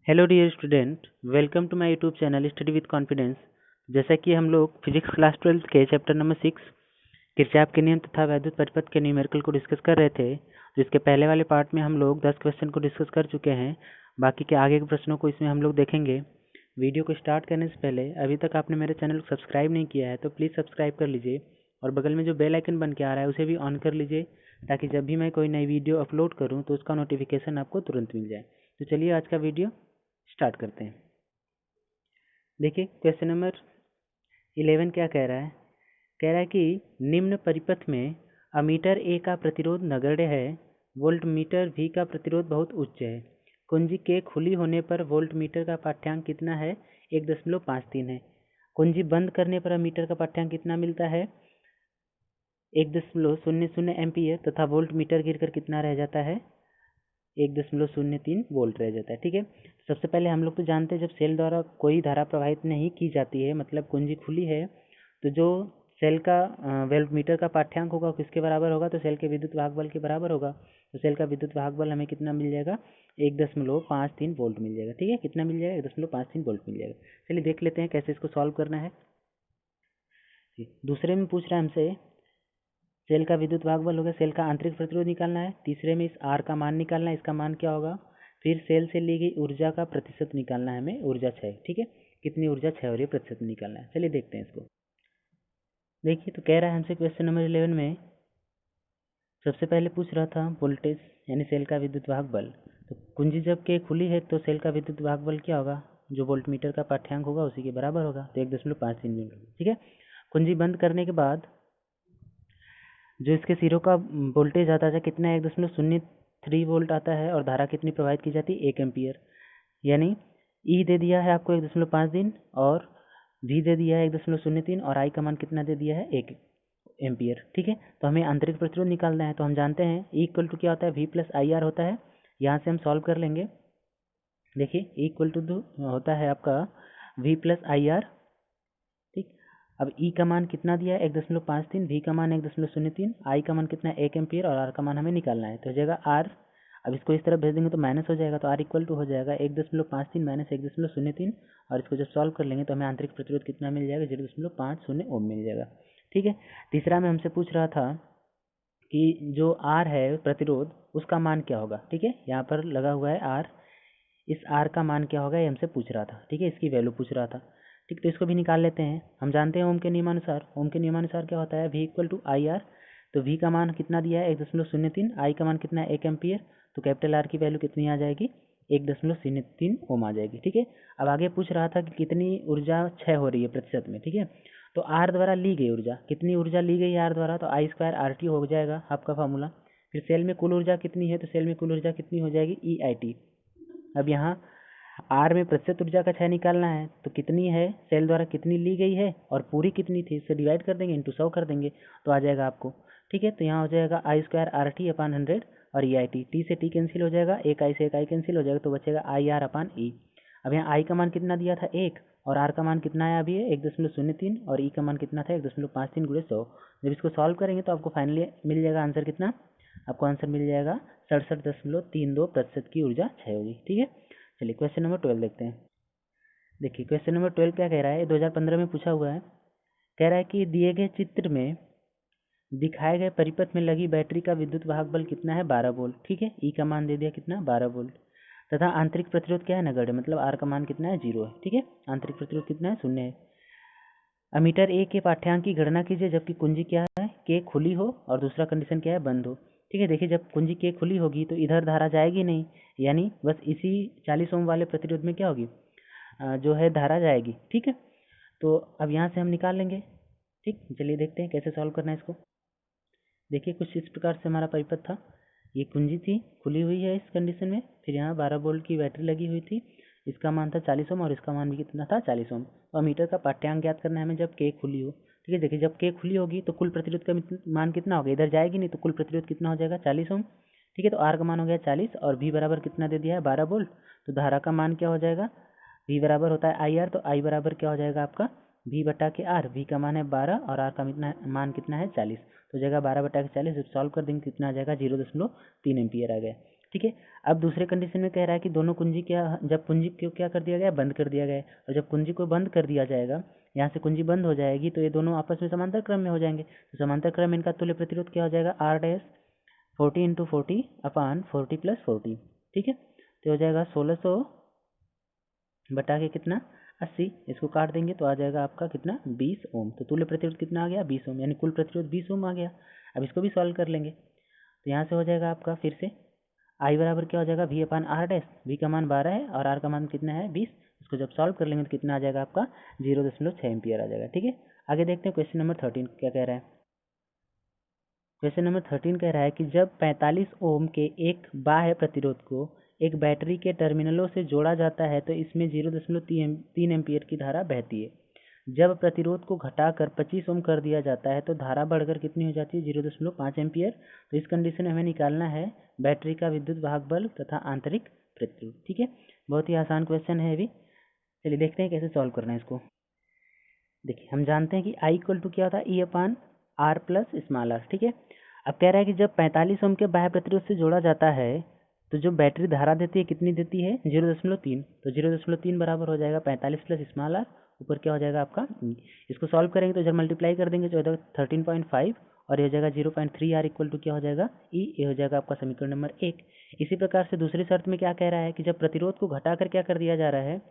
Hello dear student, welcome to my YouTube channel study with confidence. जैसा कि हम लोग फिजिक्स क्लास 12 के चैप्टर नंबर 6 किरचॉफ के नियम तथा वैद्युत परिपथ के न्यूमेरिकल को डिस्कस कर रहे थे। जिसके पहले वाले पार्ट में हम लोग 10 क्वेश्चन को डिस्कस कर चुके हैं। बाकी के आगे के प्रश्नों को इसमें हम लोग देखेंगे। वीडियो को स्टार्ट करने से पहले अभी तक आपने मेरे चैनल को सब्सक्राइब नहीं किया है तो प्लीज़ सब्सक्राइब कर लीजिए और बगल में जो बेल आइकन बन के आ रहा है उसे भी ऑन कर लीजिए, ताकि जब भी मैं कोई नई वीडियो अपलोड करूँ तो उसका नोटिफिकेशन आपको तुरंत मिल जाए। तो चलिए आज का वीडियो स्टार्ट करते हैं। देखिए क्वेश्चन नंबर 11 क्या कह रहा है। कह रहा है कि निम्न परिपथ में अमीटर ए का प्रतिरोध नगण्य है, वोल्ट मीटर वी का प्रतिरोध बहुत उच्च है। कुंजी के खुली होने पर वोल्ट मीटर का पाठ्यांक कितना है? 1.53 है। कुंजी बंद करने पर अमीटर का पाठ्यांक कितना मिलता है? 1.00 एम्पियर तथा वोल्ट मीटर गिरकर कितना रह जाता है? 1.03 वोल्ट रह जाता है। ठीक है, सबसे पहले हम लोग तो जानते हैं जब सेल द्वारा कोई धारा प्रवाहित नहीं की जाती है, मतलब कुंजी खुली है, तो जो सेल का वोल्ट मीटर का पाठ्यांक होगा किसके बराबर होगा? तो सेल के विद्युत वाहक बल के बराबर होगा। तो सेल का विद्युत वाहक बल हमें कितना मिल जाएगा? 1.53 वोल्ट मिल जाएगा। ठीक है, कितना मिल जाएगा? 1.53 वोल्ट मिल जाएगा। चलिए देख लेते हैं कैसे इसको सॉल्व करना है। दूसरे में पूछ रहा है हमसे सेल का विद्युत वाहक बल हो गया, सेल का आंतरिक प्रतिरोध निकालना है। तीसरे में इस आर का मान निकालना है, इसका मान क्या होगा? फिर सेल से ली गई ऊर्जा का प्रतिशत निकालना है हमें, ऊर्जा क्षय। ठीक है, कितनी ऊर्जा क्षय हो रही है प्रतिशत निकालना है। चलिए देखते हैं इसको। देखिए तो कह रहा है हमसे क्वेश्चन नंबर 11 में सबसे पहले पूछ रहा था वोल्टेज यानी सेल का विद्युत वाहक बल। तो कुंजी जब के खुली है तो सेल का विद्युत वाहक बल क्या होगा? जो वोल्ट मीटर का पाठ्यांक होगा उसी के बराबर होगा, तो 1.53 वोल्ट। ठीक है, कुंजी बंद करने के बाद जो इसके सिरों का वोल्टेज आता है कितना है? 1.03 वोल्ट आता है। और धारा कितनी प्रवाहित की जाती है? 1 एम्पियर। यानी ई दे दिया है आपको 1.53 और वी दे दिया है 1.03 और आई का मान कितना दे दिया है? 1 एम्पियर। ठीक है, तो हमें आंतरिक प्रतिरोध निकालना है। तो हम जानते हैं ई इक्वल टू क्या होता है? वी प्लस आई आर होता है। यहाँ से हम सॉल्व कर लेंगे। देखिए ई इक्वल टू होता है आपका वी प्लस आई आर। ठीक, अब ई का मान कितना दिया है? 1.53, वी का मान 1.03, आई का मान कितना है? 1 एम्पियर और आर का मान हमें निकालना है। तो हो जाएगा आर, अब इसको इस तरफ भेज देंगे तो माइनस हो जाएगा, तो आर इक्वल टू हो जाएगा 1.53 माइनस 1.03। और इसको जब सॉल्व कर लेंगे तो हमें आंतरिक प्रतिरोध कितना मिल जाएगा? 0.50 ओम मिल जाएगा। ठीक है, तीसरा में हमसे पूछ रहा था कि जो आर है प्रतिरोध उसका मान क्या होगा। ठीक है, यहाँ पर लगा हुआ है आर, इस आर का मान क्या होगा ये हमसे पूछ रहा था। ठीक है, इसकी वैल्यू पूछ रहा था। ठीक, तो इसको भी निकाल लेते हैं। हम जानते हैं ओम के नियमानुसार, ओम के नियमानुसार क्या होता है? V equal to I R. तो वी का मान कितना दिया है? 1.03, आई का मान कितना है? 1 एम्पियर। तो कैपिटल आर की वैल्यू कितनी आ जाएगी? 1.03 ओम आ जाएगी। ठीक है, अब आगे पूछ रहा था कि कितनी ऊर्जा क्षय हो रही है प्रतिशत में। ठीक है, तो आर द्वारा ली गई ऊर्जा, कितनी ऊर्जा ली गई आर द्वारा? तो आई स्क्वायर आर टी हो जाएगा आपका फार्मूला। फिर सेल में कुल ऊर्जा कितनी है? तो सेल में कुल ऊर्जा कितनी हो जाएगी? ई आई टी। अब यहाँ आर में प्रतिशत ऊर्जा का क्षय निकालना है, तो कितनी है सेल द्वारा कितनी ली गई है और पूरी कितनी थी, इससे डिवाइड कर देंगे, इंटू 100 कर देंगे तो आ जाएगा आपको। ठीक है, तो यहाँ हो जाएगा आई स्क्वायर आर टी अपान 100 और ई आई टी, टी से टी कैंसिल हो जाएगा, एक आई से एक आई कैंसिल हो जाएगा, तो बचेगा आई आर अपान ई। अब यहाँ आई का मान कितना दिया था? 1, और आर का मान कितना है अभी? 1.03 और ई का मान कितना था? 1.53 गुणे 100। जब इसको सॉल्व करेंगे तो आपको फाइनली मिल जाएगा आंसर कितना? आपको आंसर मिल जाएगा 67.32% की ऊर्जा क्षय होगी। ठीक है, चलिए क्वेश्चन नंबर 12 देखते हैं। देखिए क्वेश्चन नंबर 12 क्या कह रहा है? 2015 में पूछा हुआ है। कह रहा है कि दिए गए चित्र में दिखाए गए परिपथ में लगी बैटरी का विद्युत वाहक बल कितना है? 12 वोल्ट। ठीक है, ई का मान दे दिया कितना? 12 वोल्ट। तथा आंतरिक प्रतिरोध क्या है? नगण्य, मतलब आर का मान कितना है? 0 है। ठीक है, आंतरिक प्रतिरोध कितना है? 0 है। अमीटर ए के पाठ्यांक की गणना कीजिए जबकि कुंजी क्या है? के खुली हो और दूसरा कंडीशन क्या है? बंद हो। ठीक है, देखिए जब कुंजी के खुली होगी तो इधर धारा जाएगी नहीं, यानी बस इसी 40 ओम वाले प्रतिरोध में क्या होगी? जो है धारा जाएगी। ठीक है, तो अब यहाँ से हम निकाल लेंगे। ठीक, चलिए देखते हैं कैसे सॉल्व करना है इसको। देखिए कुछ इस प्रकार से हमारा परिपथ था। ये कुंजी थी, खुली हुई है इस कंडीशन में, फिर यहाँ 12 वोल्ट की बैटरी लगी हुई थी, इसका मान था 40 ओम और इसका मान भी कितना था? 40 ओम। और मीटर का पाठ्यांक ज्ञात करना है हमें जब के खुली हो। ठीक है, देखिए जब के खुली होगी तो कुल प्रतिरोध का मान कितना होगा? इधर जाएगी नहीं तो कुल प्रतिरोध कितना हो जाएगा? 40 ओम। ठीक है, तो आर का मान हो गया 40 और भी बराबर कितना दे दिया है? 12 वोल्ट। तो धारा का मान क्या हो जाएगा? वी बराबर होता है आई आर, तो आई बराबर क्या हो जाएगा आपका? वी बटा के आर। वी का मान है 12 और आर का मान कितना है? 40। तो जगह 12 बटा के 40 जब सॉल्व कर देंगे कितना आ जाएगा? 0.3 एम्पियर आ गया। ठीक है। अब दूसरे कंडीशन में कह रहा है कि दोनों कुंजी जब कुंजी को क्या कर दिया गया, बंद कर दिया गया है, और जब कुंजी को बंद कर दिया जाएगा, यहाँ से कुंजी बंद हो जाएगी तो ये दोनों आपस में समांतर क्रम में हो जाएंगे। तो समांतर क्रम में इनका तुल्य प्रतिरोध क्या हो जाएगा, आर डैश 40 × 40 अपान 40 + 40, ठीक है। तो हो जाएगा 1600 बटा के कितना 80, इसको काट देंगे तो आ जाएगा आपका कितना 20 ओम। तो तुल्य प्रतिरोध कितना आ गया 20 ओम, यानी कुल प्रतिरोध 20 ओम आ गया। अब इसको भी सॉल्व कर लेंगे तो यहाँ से हो जाएगा आपका फिर से आई बराबर क्या हो जाएगा V upon R dash, V का मान 12 है और आर का मान कितना है 20। इसको जब सॉल्व कर लेंगे तो कितना आ जाएगा आपका 0.6 एम्पियर आ जाएगा, ठीक है। आगे देखते हैं क्वेश्चन नंबर 13 क्या कह रहा है। क्वेश्चन नंबर 13 कह रहा है कि जब 45 ओम के एक बाह्य प्रतिरोध को एक बैटरी के टर्मिनलों से जोड़ा जाता है तो इसमें 0.3 एम्पियर की धारा बहती है। जब प्रतिरोध को घटाकर 25 ओम कर दिया जाता है तो धारा बढ़कर कितनी हो जाती है 0.5 एम्पियर। तो इस कंडीशन में हमें निकालना है बैटरी का विद्युत वाहक बल तथा आंतरिक प्रतिरोध, ठीक है। बहुत ही आसान क्वेश्चन है अभी, चलिए देखते हैं कैसे सॉल्व करना है इसको। देखिए हम जानते हैं कि I = क्या होता है E upon R plus small R, ठीक है। अब कह रहा है कि जब 45 ओम के बाह्य प्रतिरोध से जोड़ा जाता है तो जो बैटरी धारा देती है कितनी देती है 0.3, तो 0.3 बराबर हो जाएगा 45 प्लस स्मॉल आर, ऊपर क्या हो जाएगा आपका E। इसको सॉल्व करेंगे तो इधर मल्टीप्लाई कर देंगे तो हो जाएगा 13.5 और ये हो जाएगा 0.3 आर इक्वल टू क्या हो जाएगा E, ये हो जाएगा आपका समीकरण नंबर 1। इसी प्रकार से दूसरी शर्त में क्या कह रहा है कि जब प्रतिरोध को घटाकर क्या कर दिया जा रहा है,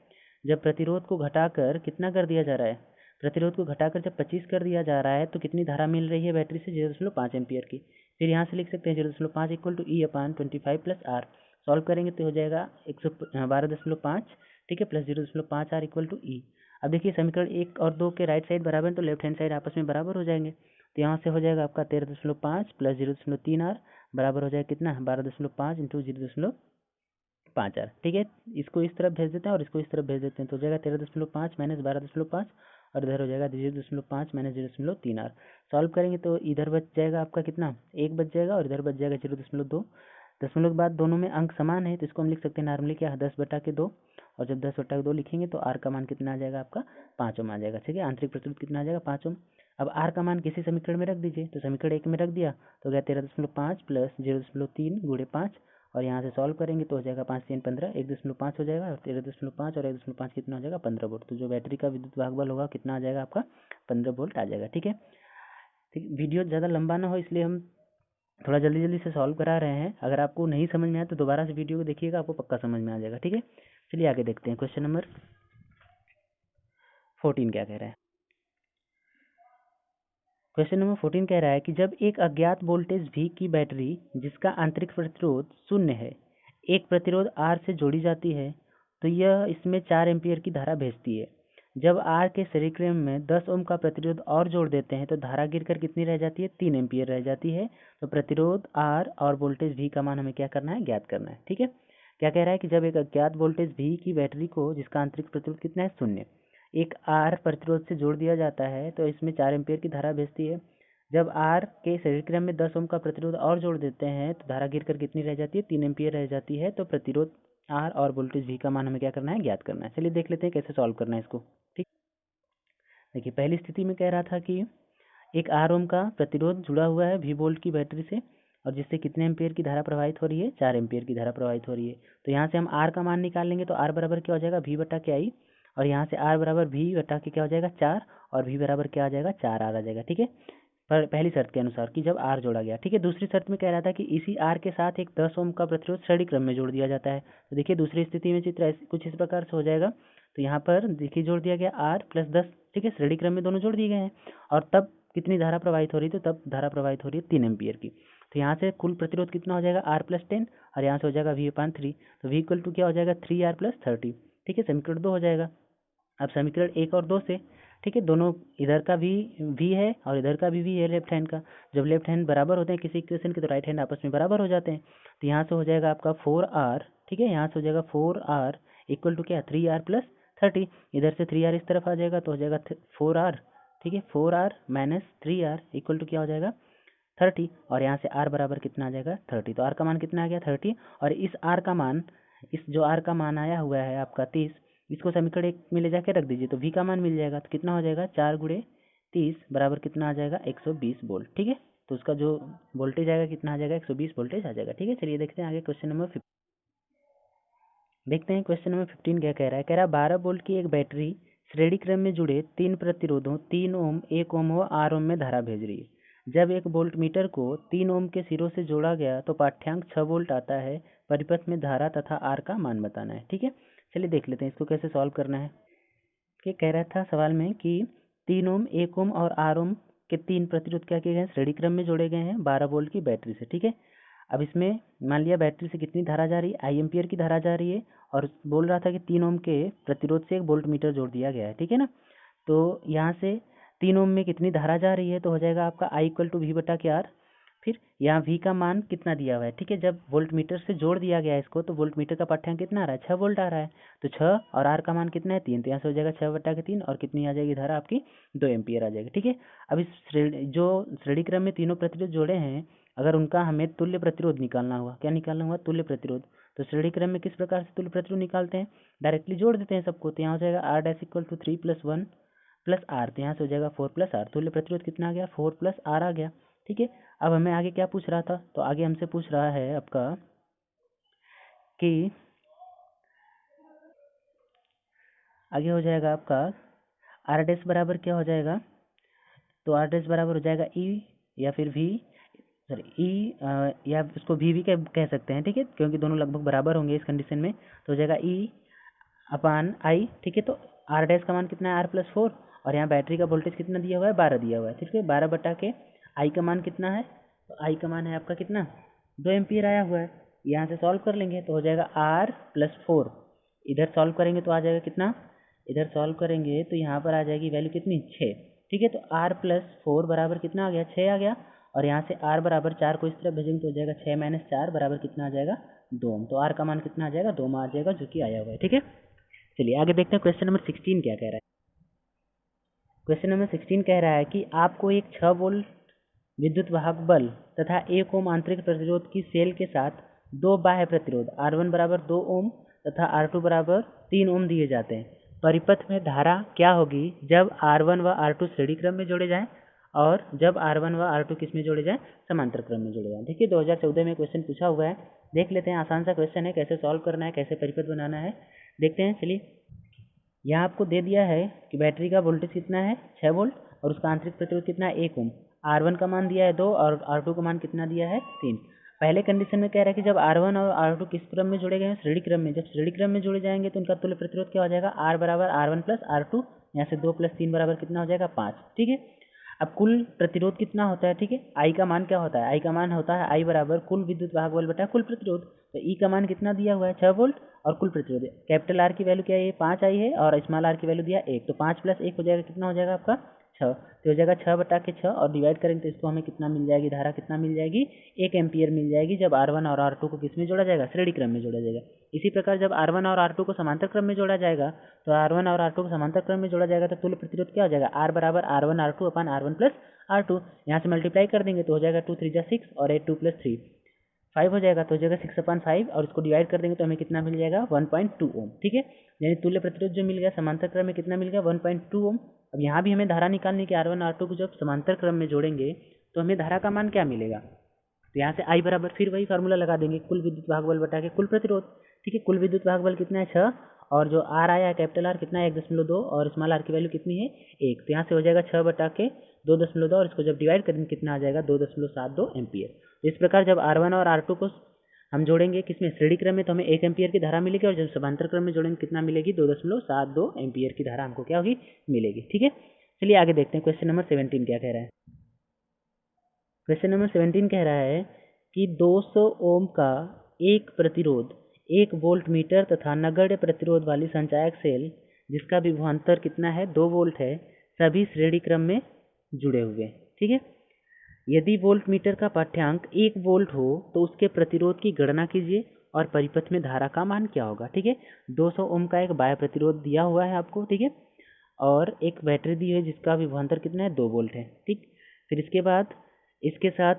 जब प्रतिरोध को घटाकर कितना कर दिया जा रहा है, प्रतिरोध को घटाकर जब 25 कर दिया जा रहा है तो कितनी धारा मिल रही है बैटरी से 0.5 एम्पियर की। फिर यहाँ से लिख सकते हैं 0.5 equal to E upon 25 plus R, solve करेंगे तो हो जाएगा 112.5, ठीक है, plus 0.5 R equal to E। अब देखिए समीकरण 1 और 2 के राइट साइड बराबर तो लेफ्ट हैंड साइड आपस में बराबर हो जाएंगे। तो यहाँ से हो जाएगा आपका 13.5 प्लस 0.3 आर बराबर हो जाएगा कितना 12.5 इंटू 0.5 आर, ठीक है। इसको इस तरफ भेज देते हैं और इसको इस तरफ भेज देते हैं तो हो जाएगा 13.5 माइनस 12.5 और इधर हो जाएगा 0.5 माइनस 0.3 आर। सॉल्व करेंगे तो इधर बच जाएगा आपका कितना 1 बच जाएगा और इधर बच जाएगा 0.2। दशमलव के बाद दोनों में अंक समान है तो इसको हम लिख सकते हैं नॉर्मली क्या 10/2, और जब 10/2 लिखेंगे तो आर का मान कितना आ जाएगा आपका 5 ओम आ जाएगा, ठीक है। आंतरिक प्रतिरोध कितना आ जाएगा 5 ओम। अब आर का मान किसी समीकरण में रख दीजिए, तो समीकरण 1 में रख दिया तो गया 13.5 प्लस 0.3 गुणे 5 और यहाँ से सॉल्व करेंगे तो हो जाएगा 5 3 15, 1.5 हो जाएगा और 13.5 और 1.5 कितना हो जाएगा 15 वोल्ट। तो जो बैटरी का विद्युत वाहक बल होगा कितना आ जाएगा आपका 15 वोल्ट आ जाएगा, ठीक है। ठीक, वीडियो ज़्यादा लंबा ना हो इसलिए हम थोड़ा जल्दी जल्दी से सॉल्व करा रहे हैं। अगर आपको नहीं समझ में आया तो दोबारा से वीडियो को देखिएगा, आपको पक्का समझ में आ जाएगा, ठीक है। चलिए आगे देखते हैं क्वेश्चन नंबर 14 क्या कह रहा है। क्वेश्चन नंबर 14 कह रहा है कि जब एक अज्ञात वोल्टेज V की बैटरी जिसका आंतरिक प्रतिरोध 0 है एक प्रतिरोध R से जोड़ी जाती है तो यह इसमें 4 एम्पियर की धारा भेजती है। जब R के श्रेणीक्रम में 10 ओम का प्रतिरोध और जोड़ देते हैं तो धारा गिरकर कितनी रह जाती है 3 एम्पियर रह जाती है। तो प्रतिरोध R और वोल्टेज V का मान हमें क्या करना है ज्ञात करना है, ठीक है। क्या कह रहा है कि जब एक अज्ञात वोल्टेज V की बैटरी को जिसका आंतरिक प्रतिरोध कितना है 0 एक R प्रतिरोध से जोड़ दिया जाता है तो इसमें 4 एम्पियर की धारा भेजती है। जब R के श्रेणीक्रम में 10 ओम का प्रतिरोध और जोड़ देते हैं तो धारा गिरकर कितनी रह जाती है 3 एम्पियर रह जाती है। तो प्रतिरोध R और वोल्टेज V का मान हमें क्या करना है ज्ञात करना है। चलिए देख लेते हैं कैसे सॉल्व करना है इसको, ठीक। देखिए पहली स्थिति में कह रहा था कि एक R ओम का प्रतिरोध जुड़ा हुआ है V वोल्ट की बैटरी से और जिससे कितने एम्पियर की धारा प्रवाहित हो रही है 4 एम्पियर की धारा प्रवाहित हो रही है। तो यहाँ से हम R का मान निकाल लेंगे तो R बराबर क्या हो जाएगा V बटा के आई, और यहाँ से R बराबर V बटा के क्या हो जाएगा 4 और V बराबर क्या आ जाएगा 4 R आ जाएगा, ठीक है। पर पहली शर्त के अनुसार कि जब R जोड़ा गया, ठीक है। दूसरी शर्त में कह रहा था कि इसी R के साथ एक 10 ओम का प्रतिरोध श्रेणी क्रम में जोड़ दिया जाता है। तो देखिए दूसरी स्थिति में चित्र कुछ इस प्रकार से हो जाएगा। तो यहाँ पर देखिए जोड़ दिया गया R प्लस 10, ठीक है, श्रेणी क्रम में दोनों जोड़ दिए गए हैं और तब कितनी धारा प्रवाहित हो रही है, तो तब धारा प्रवाहित हो रही है 3 एम्पियर की। तो यहाँ से कुल प्रतिरोध कितना हो जाएगा R प्लस 10 और यहाँ से हो जाएगा V/3, तो V इक्वल टू क्या हो जाएगा 3R प्लस 30, ठीक है, समीकरण 2 हो जाएगा। अब समीकरण 1 और 2 से, ठीक है, दोनों इधर का भी V है और इधर का भी V है लेफ्ट हैंड का। जब लेफ्ट हैंड बराबर होते हैं किसी इक्वेशन के तो राइट हैंड आपस में बराबर हो जाते हैं। तो यहाँ से हो जाएगा आपका 4R, ठीक है, यहाँ से हो जाएगा 4R इक्वल टू क्या 3R प्लस 30, इधर से 3R इस तरफ आ जाएगा तो हो जाएगा 4R, ठीक है, 4R minus 3R equal to क्या हो जाएगा 30 और यहाँ से R बराबर कितना आ जाएगा 30। तो R का मान कितना आ गया 30 और इस R का मान, इस जो R का मान आया हुआ है आपका 30, इसको समीकरण 1 में ले जाके रख दीजिए तो V का मान मिल जाएगा। तो कितना हो जाएगा 4 × 30 बराबर कितना आ जाएगा 120 वोल्ट, ठीक है। तो उसका जो वोल्टेज आएगा कितना आ जाएगा, 120 वोल्टेज आ जाएगा। ठीक है, चलिए देखते हैं आगे क्वेश्चन नंबर 15। देखते हैं क्वेश्चन नंबर 15 क्या कह रहा है। कह रहा है 12 वोल्ट की एक बैटरी श्रेणी क्रम में जुड़े 3 प्रतिरोधों 3 ओम, 1 ओम व R ओम में धारा भेज रही है। जब एक वोल्ट मीटर को 3 ओम के सिरों से जोड़ा गया तो पाठ्यांक 6 वोल्ट आता है। परिपथ में धारा तथा R का मान बताना है। ठीक है, चलिए देख लेते हैं इसको कैसे सॉल्व करना है। कि कह रहा था सवाल में कि 3 ओम, 1 ओम और R ओम के 3 प्रतिरोध क्या किए गए हैं, श्रेणी क्रम में जोड़े गए हैं 12 वोल्ट की बैटरी से। ठीक है, अब इसमें मान लिया बैटरी से कितनी धारा जा रही है, आई एम्पियर की धारा जा रही है, और बोल रहा था कि 3 ओम के प्रतिरोध से एक वोल्ट मीटर जोड़ दिया गया है। ठीक है ना, तो यहाँ से 3 ओम में कितनी धारा जा रही है, तो हो जाएगा आपका I इक्वल टू वी बटा के आर। फिर यहाँ V का मान कितना दिया हुआ है। ठीक है, जब वोल्ट मीटर से जोड़ दिया गया है इसको, तो वोल्ट मीटर का पाठ्यांक कितना आ रहा है, 6 वोल्ट आ रहा है। तो 6 और R का मान कितना है, 3, तो यहाँ से हो जाएगा 6 बटा के 3, और कितनी आ जाएगी धारा आपकी, 2 एम्पियर आ जाएगी। ठीक है, अब इस जो श्रेणी क्रम में तीनों प्रतिरोध जोड़े हैं, अगर उनका हमें तुल्य प्रतिरोध निकालना हुआ, क्या निकालना हुआ, तुल्य प्रतिरोध। तो श्रेणी क्रम में किस प्रकार से तुल्य प्रतिरोध निकालते हैं, डायरेक्टली जोड़ देते हैं सबको। तो यहाँ हो जाएगा R dash equal to 3 + 1 + R, तो यहाँ से हो जाएगा 4 + R। तुल्य प्रतिरोध कितना आ गया, 4 + R आ गया। ठीक है, अब हमें आगे क्या पूछ रहा था, तो आगे हमसे पूछ रहा है आपका कि आगे हो जाएगा आपका R डैश बराबर क्या हो जाएगा, तो R डैश बराबर हो जाएगा E या फिर V, सॉरी E, या इसको V भी कह सकते हैं। ठीक है, क्योंकि दोनों लगभग बराबर होंगे इस कंडीशन में, तो हो जाएगा E अपान I। ठीक है, तो R डैश का मान कितना है, R + 4, और यहाँ बैटरी का वोल्टेज कितना दिया हुआ है, 12 दिया हुआ है। ठीक है, 12 बटा के I का मान कितना है, तो I का मान है आपका कितना, 2 एम्पियर आया हुआ है। यहाँ से सॉल्व कर लेंगे तो हो जाएगा R + 4, इधर सॉल्व करेंगे तो आ जाएगा कितना, इधर सॉल्व करेंगे तो यहाँ पर आ जाएगी वैल्यू कितनी, 6। ठीक है, तो R + 4 बराबर कितना आ गया, 6 आ गया, और यहाँ से R बराबर 4 को इस तरफ भेजेंगे तो हो जाएगा 6 - 4 बराबर कितना आ जाएगा, 2 ओम। तो R का मान कितना आ जाएगा, 2 ओम आ जाएगा, जो कि आया हुआ है। ठीक है, चलिए आगे देखते हैं क्वेश्चन नंबर 16 क्या कह रहा है। क्वेश्चन नंबर 16 कह रहा है कि आपको एक 6 वोल्ट विद्युत वाहक बल तथा 1 ओम आंतरिक प्रतिरोध की सेल के साथ 2 बाह्य प्रतिरोध R1 बराबर 2 ओम तथा R2 बराबर 3 ओम दिए जाते हैं। परिपथ में धारा क्या होगी जब R1 व R2 श्रेणी क्रम में जोड़े जाएं और जब R1 व R2 किस में जोड़े जाएं, समांतर क्रम में जोड़े जाएं। देखिए 2014 में क्वेश्चन पूछा हुआ है, देख लेते हैं, आसान सा क्वेश्चन है, कैसे सॉल्व करना है, कैसे परिपथ बनाना है, देखते हैं। चलिए, यहाँ आपको दे दिया है कि बैटरी का वोल्टेज कितना है, 6 वोल्ट, और उसका आंतरिक प्रतिरोध कितना है, 1 ओम। R1 का मान दिया है 2, और R2 का मान कितना दिया है, 3। पहले कंडीशन में कह रहा है कि जब R1 और R2 किस क्रम में जोड़े गए हैं, श्रेणी क्रम में। जब श्रेणी क्रम में जोड़े जाएंगे तो उनका तुल्य प्रतिरोध क्या हो जाएगा, R बराबर R1 + R2, यहाँ से 2 + 3 बराबर कितना हो जाएगा, 5। ठीक है, अब कुल प्रतिरोध कितना होता है, ठीक है, I का मान क्या होता है, I का मान होता है I बराबर कुल विद्युत वाहक बल बटा कुल प्रतिरोध। तो E का मान कितना दिया हुआ है, 6 वोल्ट, और कुल प्रतिरोध कैपिटल R की वैल्यू क्या है, 5 आई है, और स्मॉल r की वैल्यू दिया 1, तो 5 + 1 हो जाएगा कितना हो जाएगा आपका, 6। तो हो जाएगा 6 बटा के 6, और डिवाइड करेंगे तो इसको हमें कितना मिल जाएगी, धारा कितना मिल जाएगी, 1 एम्पियर मिल जाएगी, जब R1 और R2 को किस में जोड़ा जाएगा, श्रेणी क्रम में जोड़ा जाएगा। इसी प्रकार जब R1 और R2 को समांतर क्रम में जोड़ा जाएगा, तो R1 और R2 को समांतर क्रम में जोड़ा जाएगा तो तुल्य प्रतिरोध क्या हो जाएगा, R बराबर R1 R2 अपान R1 + R2। यहाँ से मल्टीप्लाई कर देंगे तो हो जाएगा 2 3 6, और 8 2 + 3 5 हो जाएगा, तो हो जाएगा 6/5, और इसको डिवाइड कर देंगे तो हमें कितना मिल जाएगा, 1.2 ओम। ठीक है, यानी तुल्य प्रतिरोध जो मिल गया समांतर क्रम में कितना मिल गया, 1.2 ओम। अब यहाँ भी हमें धारा निकालने की, R1 R2 को जब समांतर क्रम में जोड़ेंगे तो हमें धारा का मान क्या मिलेगा, तो यहाँ से I बराबर फिर वही फार्मूला लगा देंगे, कुल विद्युत वाहक बल बटा के कुल प्रतिरोध। ठीक है, कुल विद्युत वाहक बल कितना है, 6, और जो R आया है कैपिटल R कितना है, 1.2, और स्मॉल r की वैल्यू कितनी है, 1। तो यहाँ से हो जाएगा 6 बटा के 2.2, और इसको जब डिवाइड करेंगे कितना आ जाएगा, 2.72 एम्पियर। तो इस प्रकार जब R1 और R2 को हम जोड़ेंगे किसमें, श्रेणी क्रम में, तो हमें 1 एम्पियर की धारा मिलेगी, और जब समांतर क्रम में जोड़ेंगे कितना मिलेगी, 2.72 एम्पियर की धारा हमको क्या होगी, मिलेगी। ठीक है, चलिए आगे देखते हैं क्वेश्चन नंबर 17 क्या कह रहा है। क्वेश्चन नंबर 17 कह रहा है कि 200 ओम का एक प्रतिरोध 1 वोल्ट मीटर तथा नगण्य प्रतिरोध वाली संचायक सेल जिसका विभवांतर कितना है, 2 वोल्ट है, सभी श्रेणी क्रम में जुड़े हुए। ठीक है, यदि वोल्ट मीटर का पाठ्यांक 1 वोल्ट हो तो उसके प्रतिरोध की गणना कीजिए और परिपथ में धारा का मान क्या होगा। ठीक है, 200 ओम का एक बाह्य प्रतिरोध दिया हुआ है आपको, ठीक है, और एक बैटरी दी है जिसका विभवांतर कितना है, 2 वोल्ट है। ठीक, फिर इसके बाद इसके साथ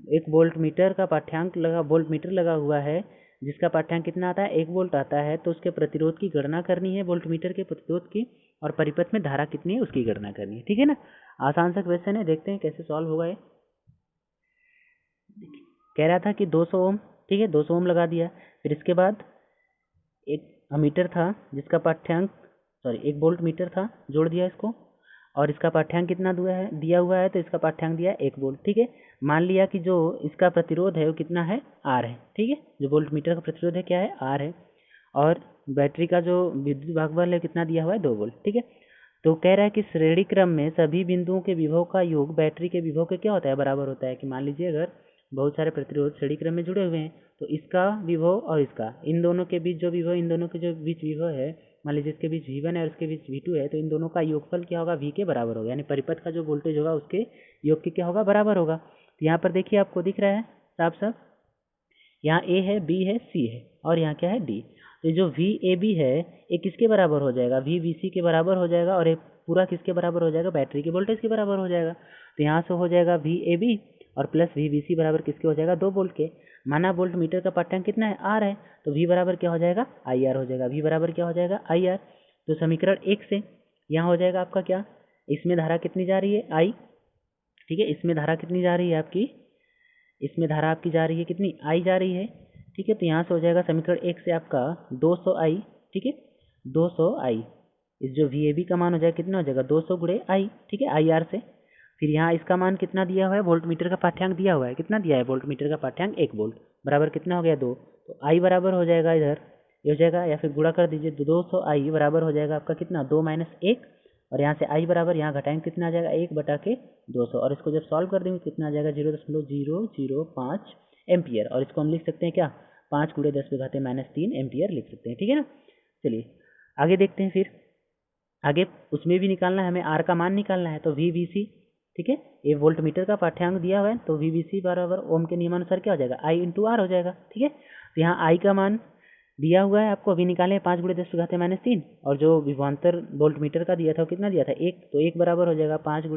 एक वोल्ट मीटर का पाठ्यांक वोल्ट मीटर लगा हुआ है जिसका पाठ्यांक कितना आता है, 1 वोल्ट आता है, तो उसके प्रतिरोध की गणना करनी है, वोल्ट मीटर के प्रतिरोध की, और परिपथ में धारा कितनी है उसकी गणना करनी है। ठीक है ना, आसान सा क्वेश्चन है, देखते हैं कैसे सॉल्व होगा ये। कह रहा था कि 200 ओम, ठीक है, 200 ओम लगा दिया। फिर इसके बाद एक अमीटर था जिसका पाठ्यांक, सॉरी, एक वोल्ट मीटर था, जोड़ दिया इसको, और इसका पाठ्यांक कितना दिया हुआ है, तो इसका पाठ्यांक दिया 1 वोल्ट, ठीक है। मान लिया कि जो इसका प्रतिरोध है वो कितना है, आर है, ठीक है, जो वोल्ट मीटर का प्रतिरोध है क्या है, आर है, और बैटरी का जो विद्युत भागबल है कितना दिया हुआ है, 2 वोल्ट, ठीक है। तो कह रहा है कि श्रेणी क्रम में सभी बिंदुओं के विभव का योग बैटरी के विभव के क्या होता है, बराबर होता है। कि मान लीजिए अगर बहुत सारे प्रतिरोध श्रेणी क्रम में जुड़े हुए हैं, तो इसका विभव और इसका, इन दोनों के बीच जो विभव, इन दोनों के जो बीच विभव है, मान लीजिए इसके बीच V1 है और इसके बीच V2 है, तो इन दोनों का योगफल क्या होगा, V के बराबर होगा, यानी परिपथ का जो वोल्टेज होगा उसके योग के क्या होगा, बराबर होगा। तो यहाँ पर देखिए आपको दिख रहा है साफ साफ, यहाँ A है, B है, C है, और यहाँ क्या है, D। तो जो VAB है ये किसके बराबर हो जाएगा, VBC के बराबर हो जाएगा, और ये पूरा किसके बराबर हो जाएगा, बैटरी के वोल्टेज के बराबर हो जाएगा। तो यहाँ से हो जाएगा VAB और प्लस VBC बराबर किसके हो जाएगा, 2 वोल्ट के। माना वोल्ट मीटर का पाठ्यांक कितना है, R है, तो V बराबर क्या हो जाएगा, IR हो जाएगा। V बराबर क्या हो जाएगा, IR। तो समीकरण 1 से यहाँ हो जाएगा आपका क्या, इसमें धारा कितनी जा रही है, I, ठीक है, इसमें धारा कितनी जा रही है आपकी, इसमें धारा आपकी जा रही है कितनी, I जा रही है, ठीक है। तो यहाँ से हो जाएगा समीकरण 1 से आपका 200I, ठीक है, 200I। इस जो VAB का मान हो जाएगा कितना हो जाएगा, 200 गुणे I, ठीक है, IR से। फिर यहाँ इसका मान कितना दिया हुआ है, वोल्ट मीटर का पाठ्यांक दिया हुआ है, कितना दिया है, वोल्ट मीटर का पाठ्यांक 1 वोल्ट, बराबर कितना हो गया, 2। तो I बराबर हो जाएगा इधर, ये हो जाएगा, या फिर गुणा कर दीजिए, 200I बराबर हो जाएगा आपका कितना, 2 - 1, और यहाँ से I बराबर, यहाँ घटाएंगे कितना आ जाएगा, 1/200, और इसको जब सॉल्व कर देंगे कितना आ जाएगा, 0.005 एम्पियर, और इसको हम लिख सकते हैं क्या, 5 × 10⁻³ एम्पियर लिख सकते हैं, ठीक है ना। चलिए आगे देखते हैं। फिर आगे उसमें भी निकालना है हमें, आर का मान निकालना है, तो VBC, ठीक है, ये वोल्ट मीटर का पाठ्यांक दिया हुआ है, तो VBC बराबर ओम के नियमानुसार क्या हो जाएगा, I × R हो जाएगा, ठीक है। तो यहाँ I का मान दिया हुआ है आपको, अभी निकाले 5 × 10⁻³ और जो विभवांतर वोल्ट मीटर का दिया था वो कितना दिया था, 1, तो 1 बराबर हो जाएगा 5 ×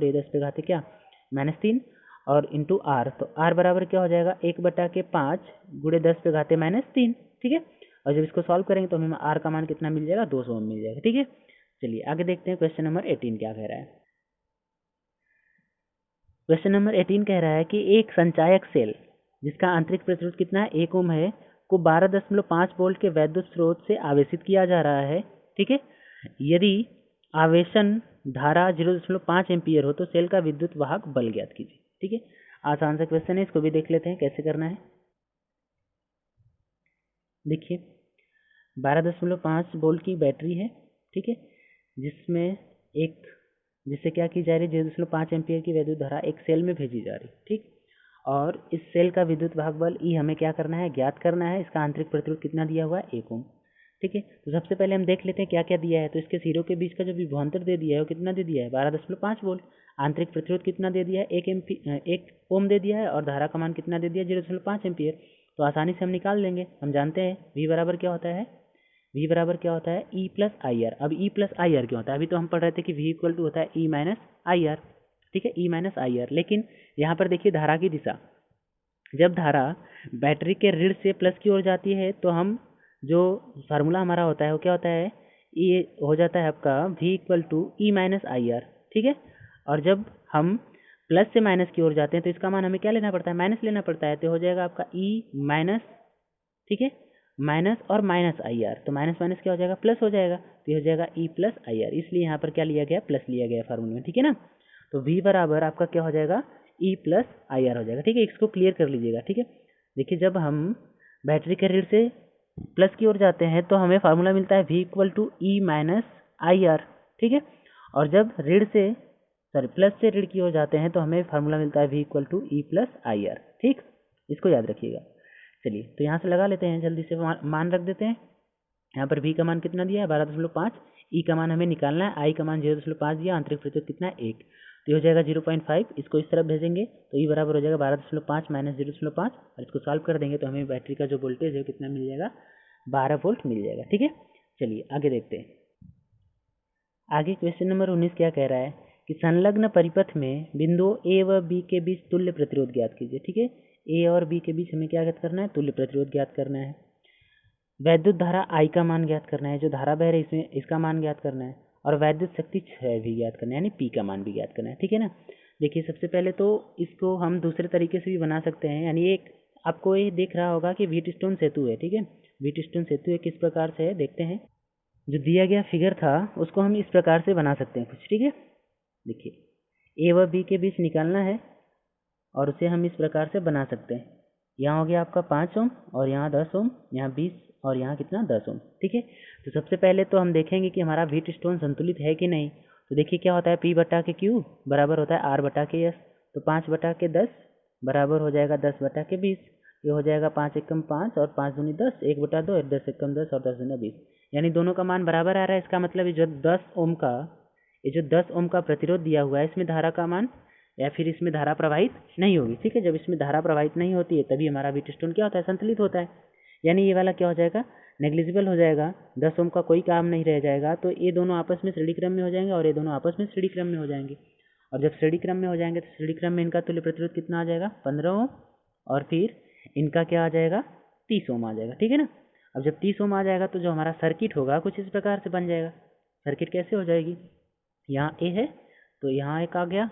10⁻³ और इंटू R, तो R बराबर क्या हो जाएगा, 1/5 × 10⁻³, ठीक है। और जब इसको सॉल्व करेंगे तो हमें R का मान कितना मिल जाएगा, 200 ओम मिल जाएगा, ठीक है। चलिए आगे देखते हैं क्वेश्चन नंबर 18 क्या कह रहा है। क्वेश्चन नंबर 18 कह रहा है कि एक संचायक सेल जिसका आंतरिक प्रतिरोध कितना है, 1 ओम है, को 12.5 वोल्ट के वैद्युत स्रोत से आवेशित किया जा रहा है, ठीक है। यदि आवेशन धारा 0.5 एम्पियर हो तो सेल का विद्युत वाहक बल ज्ञात कीजिए, ठीक है। आसान सा क्वेश्चन है, इसको भी देख लेते हैं कैसे करना है। देखिए 12.5 वोल्ट की बैटरी है, ठीक है, जिससे क्या की जा रही है, 0.5 एम्पियर की विद्युत धारा एक सेल में भेजी जा रही, ठीक। और इस सेल का विद्युत भाग बल ई हमें क्या करना है, ज्ञात करना है। इसका आंतरिक प्रतिरोध कितना दिया हुआ है, 1 ओम, ठीक है। तो सबसे पहले हम देख लेते हैं क्या क्या दिया है। तो इसके सिरों के बीच का जो विभवांतर दे दिया है वो कितना दे दिया है, 12.5 वोल्ट। आंतरिक प्रतिरोध कितना दे दिया है, 1 ओम दे दिया है, और धारा का मान कितना दे दिया है, 0.5 एम्पियर। तो आसानी से हम निकाल लेंगे। हम जानते हैं V बराबर क्या होता है, V बराबर क्या होता है, E + IR। अब E + IR क्या होता है, अभी तो हम पढ़ रहे थे कि V = होता है E - IR, ठीक है, E - IR। लेकिन यहाँ पर देखिए धारा की दिशा, जब धारा बैटरी के ऋण से प्लस की ओर जाती है तो हम जो फार्मूला हमारा होता है वो क्या होता है, ये हो जाता है आपका V = E - IR, ठीक है। और जब हम प्लस से माइनस की ओर जाते हैं तो इसका मान हमें क्या लेना पड़ता है, माइनस लेना पड़ता है। तो हो जाएगा आपका E-, ठीक है, माइनस और -IR, तो माइनस माइनस क्या हो जाएगा, प्लस हो जाएगा। तो ये हो जाएगा E + IR, इसलिए यहाँ पर क्या लिया गया, प्लस लिया गया फार्मूले में, ठीक है ना। तो V बराबर आपका क्या हो जाएगा, E + IR हो जाएगा, ठीक है। इसको क्लियर कर लीजिएगा, ठीक है। देखिए जब हम बैटरी के ऋण से प्लस की ओर जाते हैं तो हमें फार्मूला मिलता है V = E - IR, ठीक है। और जब प्लस से ऋण की ओर जाते हैं तो हमें फार्मूला मिलता है V = E + IR, ठीक। इसको याद रखिएगा। चलिए तो यहाँ से लगा लेते हैं, जल्दी से मान रख देते हैं। यहाँ पर V का मान कितना दिया है, 12.5, E का मान हमें निकालना है, I का मान 0.5 दिया, आंतरिक प्रतिरोध कितना है, 1। तो हो जाएगा 0.5, इसको इस तरफ भेजेंगे तो E बराबर हो जाएगा 12.5 - 0.5, और इसको सॉल्व कर देंगे तो हमें बैटरी का जो वोल्टेज है कितना मिल जाएगा, 12 वोल्ट मिल जाएगा, ठीक है। चलिए आगे देखते हैं। आगे क्वेश्चन नंबर 19 क्या कह रहा है कि संलग्न परिपथ में बिंदुओं A व B के बीच तुल्य प्रतिरोध ज्ञात कीजिए, ठीक है। A और B के बीच हमें क्या ज्ञात करना है, तुल्य प्रतिरोध ज्ञात करना है। वैद्युत धारा I का मान ज्ञात करना है, जो धारा बह रही है इसमें, इसका मान ज्ञात करना है, और वैद्युत शक्ति क्षय भी ज्ञात करना है, यानी P का मान भी ज्ञात करना है, ठीक है ना। देखिए सबसे पहले तो इसको हम दूसरे तरीके से भी बना सकते हैं, यानी एक आपको ये दिख रहा होगा कि व्हीटस्टोन सेतु है, ठीक है। व्हीटस्टोन सेतु है, किस प्रकार से है देखते हैं। जो दिया गया फिगर था उसको हम इस प्रकार से बना सकते हैं कुछ, ठीक है। देखिए ए व बी के बीच निकालना है और उसे हम इस प्रकार से बना सकते हैं। यहाँ हो गया आपका 5 ओम और यहाँ 10 ओम, यहाँ 20 और यहाँ कितना 10 ओम, ठीक है। तो सबसे पहले तो हम देखेंगे कि हमारा व्हीटस्टोन संतुलित है कि नहीं। तो देखिए क्या होता है, P बटा के Q बराबर होता है R बटा के S। तो 5 बटा के 10 बराबर हो जाएगा 10 बटा के 20। ये हो जाएगा 5 एकम 5 और 5 दूनी 10, 1 बटा 2, 10 एकम 10 और 10 दूना 20, यानी दोनों का मान बराबर आ रहा है। इसका मतलब ये जो 10 ओम का प्रतिरोध दिया हुआ है, इसमें धारा का मान या फिर इसमें धारा प्रवाहित नहीं होगी, ठीक है। जब इसमें धारा प्रवाहित नहीं होती है तभी हमारा व्हीटस्टोन क्या होता है, संतुलित होता है। यानी ये वाला क्या हो जाएगा, नेग्लिजिबल हो जाएगा, 10 ओम का कोई काम नहीं रह जाएगा। तो ये दोनों आपस में श्रेणी क्रम में हो जाएंगे और ये दोनों आपस में श्रेणी क्रम में हो जाएंगे। और जब श्रेणी क्रम में हो जाएंगे तो श्रेणी क्रम में इनका तुल्य प्रतिरोध कितना आ जाएगा, 15 ओम, और फिर इनका क्या आ जाएगा, 30 ओम आ जाएगा, ठीक है ना। अब जब 30 ओम आ जाएगा तो जो हमारा सर्किट होगा कुछ इस प्रकार से बन जाएगा। सर्किट कैसे हो जाएगी, यहाँ ए है तो यहाँ एक आ गया,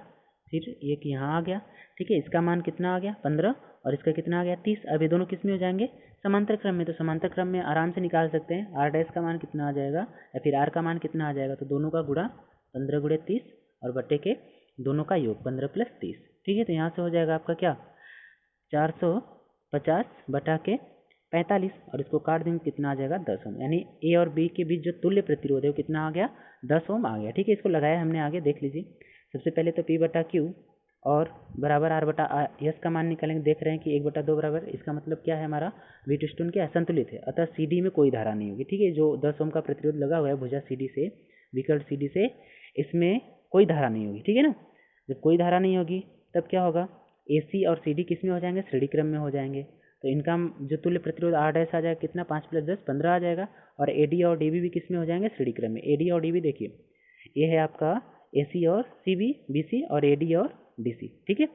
फिर एक यहाँ आ गया, ठीक है। इसका मान कितना आ गया 15 और इसका कितना आ गया 30। अब ये दोनों किस में हो जाएंगे, समांतर क्रम में। तो समांतर क्रम में आराम से निकाल सकते हैं आर डैश का मान कितना आ जाएगा या फिर आर का मान कितना आ जाएगा। तो दोनों का गुणा 15 गुणे 30 और बटे के दोनों का योग 15 + 30, ठीक है। तो यहाँ से हो जाएगा आपका क्या 450 बटा के 45 और इसको काट देंगे कितना आ जाएगा 10 ओम। यानी ए और बी के बीच जो तुल्य प्रतिरोध है वो कितना आ गया 10 ओम आ गया, ठीक है। इसको लगाया हमने आगे, देख लीजिए। सबसे पहले तो P बटा Q और बराबर R बटा S का मान निकालेंगे। देख रहे हैं कि 1 बटा 2 बराबर, इसका मतलब क्या है, हमारा व्हीटस्टोन क्या है, संतुलित है। अतः CD में कोई धारा नहीं होगी, ठीक है। जो 10 ओम का प्रतिरोध लगा हुआ है भुजा CD से, विकर्ण CD से, इसमें कोई धारा नहीं होगी, ठीक है ना। जब कोई धारा नहीं होगी तब क्या होगा, AC और CD किस में हो जाएंगे, श्रेणी क्रम में हो जाएंगे। तो इनका जो तुल्य प्रतिरोध R डैश आ जाएगा कितना, 5 + 10 15 आ जाएगा। और AD और DB भी किस में हो जाएंगे, श्रेणी क्रम में। AD और DB देखिए, ये है आपका AC और CB, BC और AD और DC, ठीक है।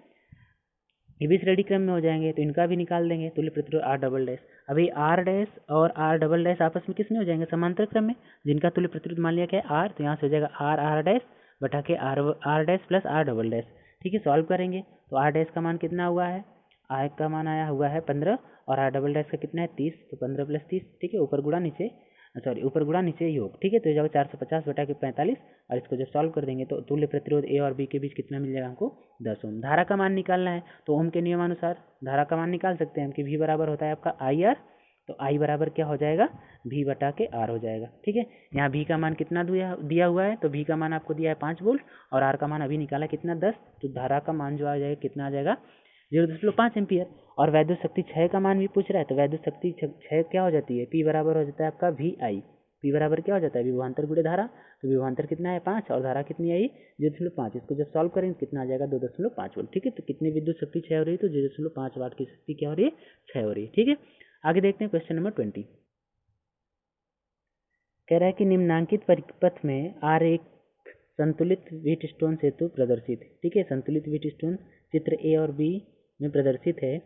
ये भी श्रेणी क्रम में हो जाएंगे तो इनका भी निकाल देंगे तुल्य प्रतिरोध R डबल डैश। अभी R डैश और R डबल डैश आपस में किस में हो जाएंगे, समांतर क्रम में। जिनका तुल्य प्रतिरोध मान लिया क्या है R, तो यहाँ से हो जाएगा R डैश बटा के R dash plus R double dash, ठीक है। सॉल्व करेंगे तो R डैश का मान कितना हुआ है, R का मान आया हुआ है 15 और R डबल डैश का कितना है 30। तो 15 + 30, ठीक है। ऊपर गुणा नीचे योग, ठीक है। तो ये जाएगा 450 बटा के 45 और इसको जब सॉल्व कर देंगे तो तुल्य प्रतिरोध ए और बी के बीच कितना मिल जाएगा हमको, 10 ओम। धारा का मान निकालना है तो ओम के नियमानुसार धारा का मान निकाल सकते हैं हम कि V बराबर होता है आपका IR। तो I बराबर क्या हो जाएगा, V बटा के R हो जाएगा, ठीक है। यहाँ V का मान कितना दिया हुआ है, तो V का मान आपको दिया है 5 वोल्ट और R का मान अभी निकाला कितना 10। तो धारा का मान जो आ जाएगा कितना आ जाएगा 0.5 एम्पियर। और वैद्युत शक्ति क्षय का मान भी पूछ रहा है, तो वैद्युत शक्ति क्षय क्या हो जाती है, P बराबर हो जाता है आपका VI। P बराबर क्या हो जाता है, विभवांतर गुणे धारा। तो विभवांतर कितना है 5 और धारा कितनी आई 0.5। इसको जब सॉल्व करेंगे कितना आ जाएगा 2.5 वोल्ट, ठीक है। तो कितनी विद्युत शक्ति क्षय हो रही है, तो 0.5 वाट की शक्ति क्या हो रही है, क्षय हो रही है, ठीक है। आगे देखते हैं क्वेश्चन नंबर 20। कह रहा है कि निम्नांकित परिपथ में R एक संतुलित व्हीटस्टोन सेतु प्रदर्शित है, ठीक है। संतुलित व्हीटस्टोन चित्र ए और बी में प्रदर्शित है।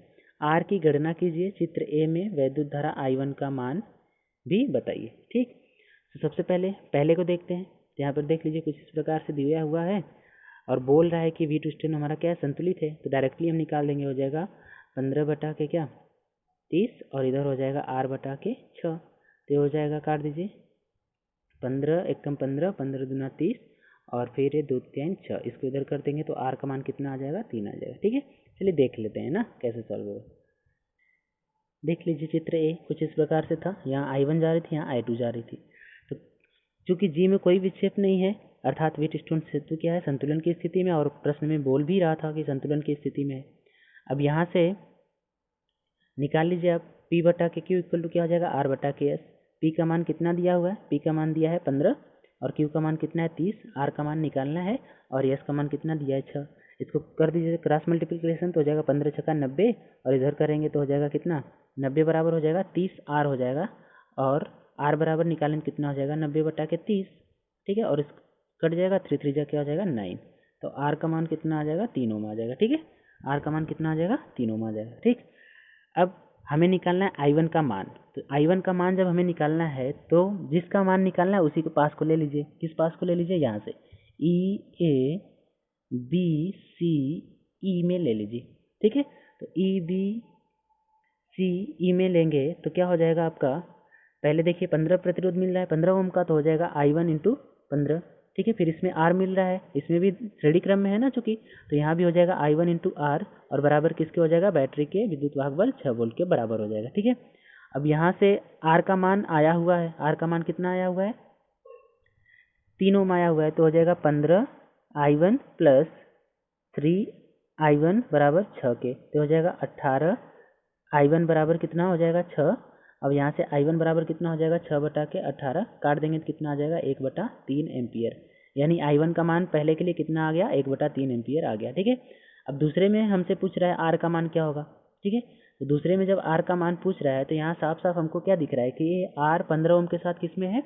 R की गणना कीजिए। चित्र ए में वैद्युत धारा I1 का मान भी बताइए, ठीक। तो सबसे पहले को देखते हैं। तो यहाँ पर देख लीजिए कुछ इस प्रकार से दिया हुआ है और बोल रहा है कि व्हीटस्टोन हमारा क्या है, संतुलित है। तो डायरेक्टली हम निकाल देंगे, हो जाएगा 15 बटा के क्या 30 और इधर हो जाएगा R बटा के 6। तो हो जाएगा, काट दीजिए, 15 एकम 15, 15 दूना 30 और फिर ये 2 3 6, इसको इधर कर देंगे तो R का मान कितना आ जाएगा 3 आ जाएगा, ठीक है। चलिए देख लेते हैं ना कैसे सॉल्व होगा। देख लीजिए चित्र ए कुछ इस प्रकार से था। यहाँ I1 जा रही थी, यहाँ I2 जा रही थी। तो चूंकि जी में कोई विक्षेप नहीं है अर्थात व्हीटस्टोन सेतु क्या है, संतुलन की स्थिति में। और प्रश्न में बोल भी रहा था कि संतुलन की स्थिति में है। अब यहाँ से निकाल लीजिए आप, P बटा के Q इक्वल टू क्या हो जाएगा, R बटा के S। P का मान कितना दिया हुआ है, P का मान दिया है 15 और Q का मान कितना है 30। R का मान निकालना है और S का मान कितना दिया है 6। इसको कर दीजिए क्रॉस मल्टीप्लिकेशन, तो हो जाएगा 15 × 6 90 और इधर करेंगे तो हो जाएगा कितना 90 बराबर हो जाएगा 30 R हो जाएगा। और R बराबर निकालेंगे कितना हो जाएगा 90 बटा के 30, ठीक है। और इस कट जाएगा 3 3 जा क्या हो जाएगा 9। तो R का मान कितना आ जाएगा 3 ओम आ जाएगा, ठीक है। R का मान कितना आ जाएगा 3 ओम आ जाएगा, ठीक। अब हमें निकालना है I1 का मान। तो I1 का मान जब हमें निकालना है तो जिसका मान निकालना है उसी के पास को ले लीजिए। किस पास को ले लीजिए, यहाँ से EA बी सी ई में ले लीजिए, ठीक है। तो ई बी सी ई में लेंगे तो क्या हो जाएगा आपका, पहले देखिए 15 प्रतिरोध मिल रहा है 15 ओम का, तो हो जाएगा I1 इंटू 15, ठीक है। फिर इसमें R मिल रहा है, इसमें भी श्रेणी क्रम में है ना चूंकि, तो यहाँ भी हो जाएगा I1 इंटू R, और बराबर किसके हो जाएगा, बैटरी के विद्युत वाहक बल 6 वोल्ट के बराबर हो जाएगा, ठीक है। अब यहाँ से R का मान आया हुआ है, R का मान कितना आया हुआ है, 3 ओम आया हुआ है, तो हो जाएगा 15 I1 प्लस 3 I1 बराबर 6 के, तो हो जाएगा 18 I1 बराबर कितना हो जाएगा 6। अब यहाँ से I1 बराबर कितना हो जाएगा 6 बटा के 18, काट देंगे तो कितना आ जाएगा 1/3 एम्पियर, यानी I1 का मान पहले के लिए कितना आ गया 1/3 एम्पियर आ गया, ठीक है। अब दूसरे में हमसे पूछ रहा है R का मान क्या होगा, ठीक है। तो दूसरे में जब R का मान पूछ रहा है तो यहाँ साफ साफ हमको क्या दिख रहा है कि R 15 ओम के साथ किस में है,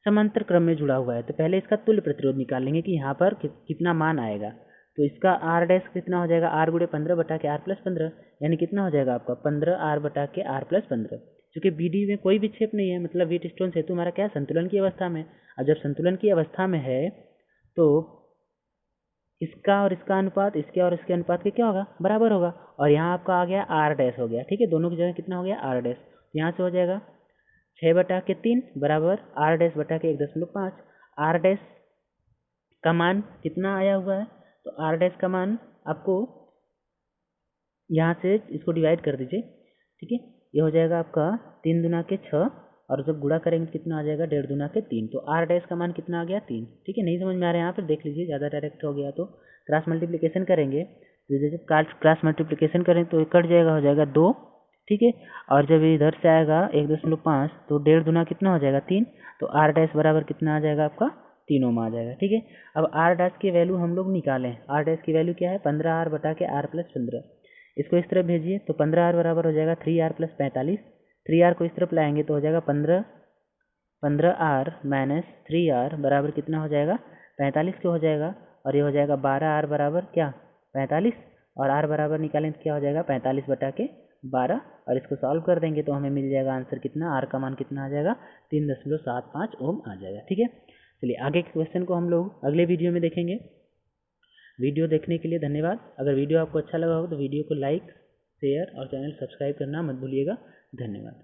समांतर क्रम में जुड़ा हुआ है। तो पहले इसका तुल्य प्रतिरोध निकाल लेंगे कि यहाँ पर कितना मान आएगा। तो इसका R डैश कितना हो जाएगा, R गुणे 15 बटा के R प्लस 15, यानी कितना हो जाएगा आपका 15 R बटा के R प्लस 15। चूँकि BD में कोई विक्षेप नहीं है, मतलब व्हीटस्टोन सेतु हमारा क्या संतुलन की अवस्था में, और जब संतुलन की अवस्था में है तो इसका और इसका अनुपात इसके और इसके अनुपात के क्या होगा, बराबर होगा। और यहाँ आपका आ गया R डैश हो गया, ठीक है, दोनों की जगह कितना हो गया R डैश, यहाँ से हो जाएगा 6 बटा के 3 बराबर R डैश बटा के 1.5। R डैश का मान कितना आया हुआ है, तो R डैश का मान आपको यहाँ से इसको डिवाइड कर दीजिए, ठीक है। ये हो जाएगा आपका 3 दूना के 6, और जब गुणा करेंगे कितना आ जाएगा 1.5 दूना के 3, तो R डैश का मान कितना आ गया 3, ठीक है। नहीं समझ में आ रहा है यहाँ पर देख लीजिए, ज़्यादा डायरेक्ट हो गया तो क्रॉस मल्टीप्लिकेशन करेंगे, तो जब क्रॉस मल्टीप्लिकेशन करें तो कट जाएगा, हो जाएगा 2, ठीक है। और जब इधर से आएगा 1.5, तो 1.5 दूना कितना हो जाएगा 3, तो R डैश बराबर कितना आ जाएगा आपका 3 ओम आ जाएगा, ठीक है। अब R डैश की वैल्यू हम लोग निकालें, R डैश की वैल्यू क्या है 15R बटा के R प्लस 15, इसको इस तरफ भेजिए तो 15R बराबर हो जाएगा 3R प्लस 45, 3R को इस तरफ लाएंगे तो हो जाएगा 15R माइनस 3R बराबर कितना हो जाएगा 45 के हो जाएगा, और ये हो जाएगा 12R बराबर क्या 45, और R बराबर निकालें तो क्या हो जाएगा 45 बटा के 12, और इसको सॉल्व कर देंगे तो हमें मिल जाएगा आंसर कितना, R का मान कितना आ जाएगा 3.75 ओम आ जाएगा, ठीक है। चलिए आगे के क्वेश्चन को हम लोग अगले वीडियो में देखेंगे। वीडियो देखने के लिए धन्यवाद। अगर वीडियो आपको अच्छा लगा हो तो वीडियो को लाइक, शेयर और चैनल सब्सक्राइब करना मत भूलिएगा। धन्यवाद।